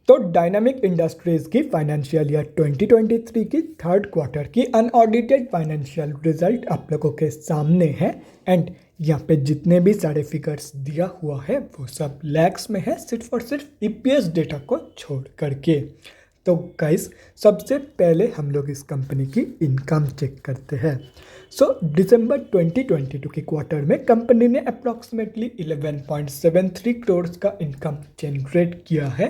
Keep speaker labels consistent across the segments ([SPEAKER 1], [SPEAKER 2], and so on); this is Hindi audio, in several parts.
[SPEAKER 1] तो डायनामिक इंडस्ट्रीज़ की फाइनेंशियल ईयर 2023 की थर्ड क्वार्टर की अनऑडिटेड फाइनेंशियल रिजल्ट आप लोगों के सामने है। एंड यहाँ पे जितने भी सारे फिगर्स दिया हुआ है वो सब लैक्स में है, सिर्फ और सिर्फ ईपीएस डेटा को छोड़ करके। तो गाइस, सबसे पहले हम लोग इस कंपनी की इनकम चेक करते हैं। दिसंबर 2022 के क्वार्टर में कंपनी ने अप्रॉक्सीमेटली 11.73 करोड़ का इनकम जनरेट किया है।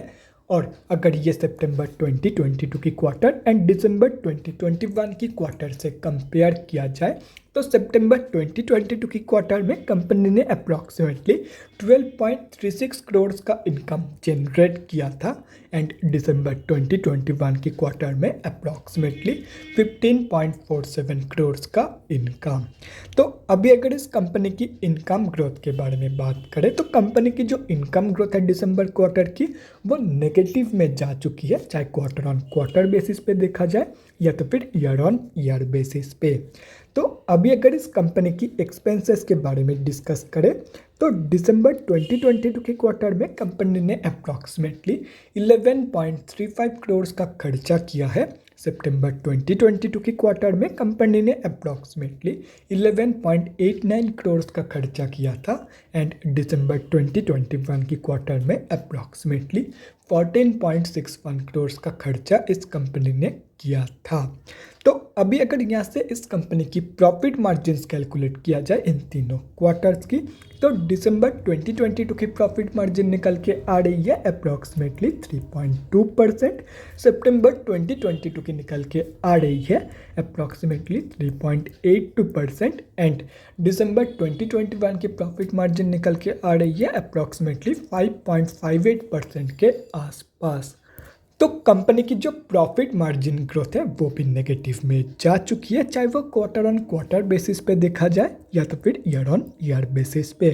[SPEAKER 1] और अगर ये सितंबर 2022 की क्वार्टर एंड दिसंबर 2021 की क्वार्टर से कंपेयर किया जाए तो सितंबर 2022 की क्वार्टर में कंपनी ने अप्रॉक्सीमेटली 12.36 करोड़ का इनकम जनरेट किया था एंड दिसंबर 2021 की क्वार्टर में अप्रॉक्सीमेटली 15.47 करोड़ का इनकम। तो अभी अगर इस कंपनी की इनकम ग्रोथ के बारे में बात करें तो कंपनी की जो इनकम ग्रोथ है दिसंबर क्वार्टर की वो नेगेटिव में जा चुकी है, चाहे क्वार्टर ऑन क्वार्टर बेसिस पे देखा जाए या तो फिर ईयर ऑन ईयर बेसिस पे। तो अभी अगर इस कंपनी की एक्सपेंसेस के बारे में डिस्कस करें तो दिसंबर 2022 के क्वार्टर में कंपनी ने अप्रॉक्सीमेटली 11.35 करोड़ का खर्चा किया है। सितंबर 2022 के क्वार्टर में कंपनी ने अप्रॉक्सीमेटली 11.89 करोड़ का खर्चा किया था एंड दिसंबर 2021 की क्वार्टर में अप्रॉक्सीमेटली 14.61 करोड़ का खर्चा इस कंपनी ने किया था। तो अभी अगर यहाँ से इस कंपनी की प्रॉफिट मार्जिन्स कैलकुलेट किया जाए इन तीनों क्वार्टर्स की तो दिसंबर 2022 की प्रॉफिट मार्जिन निकल के आ रही है अप्रॉक्सीमेटली 3.2%। सितंबर 2022 की निकल के आ रही है अप्रॉक्सीमेटली 3.82% एंड दिसंबर 2021 की प्रॉफिट मार्जिन निकल के आ रही है अप्रॉक्सीमेटली 5.58% के आसपास। तो कंपनी की जो प्रॉफिट मार्जिन ग्रोथ है वो भी नेगेटिव में जा चुकी है, चाहे वो क्वार्टर ऑन क्वार्टर बेसिस पे देखा जाए या तो फिर ईयर ऑन ईयर बेसिस पे।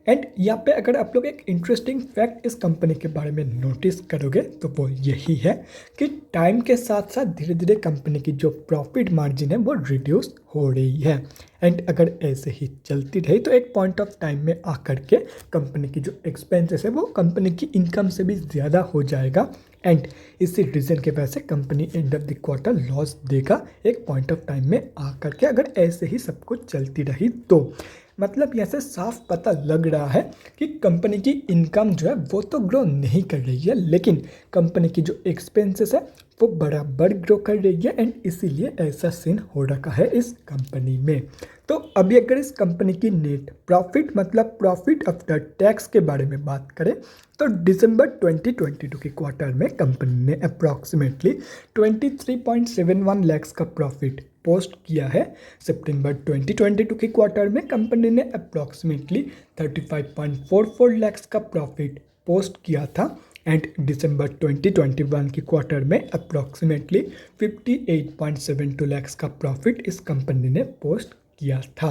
[SPEAKER 1] एंड यहाँ पे अगर आप लोग एक इंटरेस्टिंग फैक्ट इस कंपनी के बारे में नोटिस करोगे तो वो यही है कि टाइम के साथ साथ धीरे धीरे कंपनी की जो प्रॉफिट मार्जिन है वो रिड्यूस हो रही है। एंड अगर ऐसे ही चलती रही तो एक पॉइंट ऑफ टाइम में आकर के कंपनी की जो एक्सपेंसेस है वो कंपनी की इनकम से भी ज़्यादा हो जाएगा एंड इसी रीज़न के वजह से company end of the quarter loss देगा एक पॉइंट ऑफ टाइम में आकर के, अगर ऐसे ही सब कुछ चलती रही तो। मतलब यहाँ से साफ पता लग रहा है कि कंपनी की इनकम जो है वो तो ग्रो नहीं कर रही है, लेकिन कंपनी की जो एक्सपेंसेस है वो बराबर ग्रो कर रही है एंड इसीलिए ऐसा सीन हो रखा है इस कंपनी में। तो अभी अगर इस कंपनी की नेट प्रॉफिट मतलब प्रॉफिट आफ्टर टैक्स के बारे में बात करें तो दिसंबर 2022 के क्वार्टर में कंपनी ने अप्रॉक्सीमेटली 23.71 लाख का प्रॉफिट पोस्ट किया है। सितंबर 2022 के क्वार्टर में कंपनी ने अप्रॉक्सीमेटली 35.44 लाख का प्रॉफिट पोस्ट किया था एंड दिसंबर 2021 की क्वार्टर में अप्रॉक्सीमेटली 58.72 लाख का प्रॉफिट इस कंपनी ने पोस्ट किया था।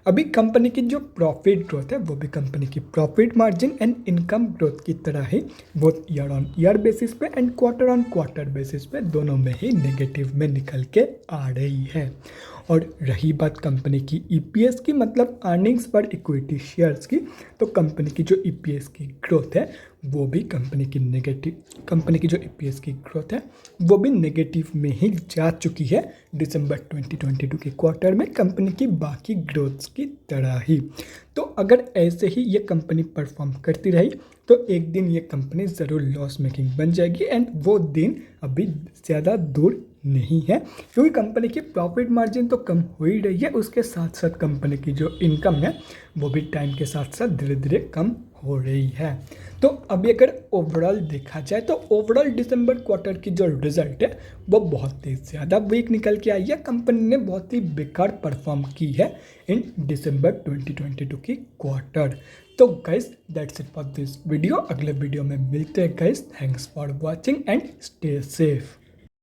[SPEAKER 1] अभी कंपनी की जो प्रॉफिट ग्रोथ है वो भी कंपनी की profit margin and income growth की तरह ही both year on year basis पे and quarter on quarter basis पे दोनों में ही नेगेटिव में निकल के आ रही है। और रही बात कंपनी की ईपीएस की मतलब अर्निंग्स पर इक्विटी शेयर्स की, तो कंपनी की जो ईपीएस की ग्रोथ है वो भी कंपनी की जो ईपीएस की ग्रोथ है वो भी नेगेटिव में ही जा चुकी है दिसंबर 2022 के क्वार्टर में कंपनी की बाकी ग्रोथ्स की तरह ही। तो अगर ऐसे ही ये कंपनी परफॉर्म करती रही तो एक दिन ये कंपनी ज़रूर लॉस मेकिंग बन जाएगी एंड वो दिन अभी ज़्यादा दूर नहीं है, क्योंकि कंपनी की प्रॉफिट मार्जिन तो कम हो ही रही है, उसके साथ साथ कंपनी की जो इनकम है वो भी टाइम के साथ साथ धीरे धीरे कम हो रही है। तो अभी अगर ओवरऑल देखा जाए तो ओवरऑल दिसंबर क्वार्टर की जो रिजल्ट है वो बहुत ही ज़्यादा वीक निकल के आई है। कंपनी ने बहुत ही बेकार परफॉर्म की है इन दिसंबर 2022 की क्वार्टर। तो guys that's it for this video. अगले वीडियो में मिलते हैं guys. Thanks for watching and stay safe.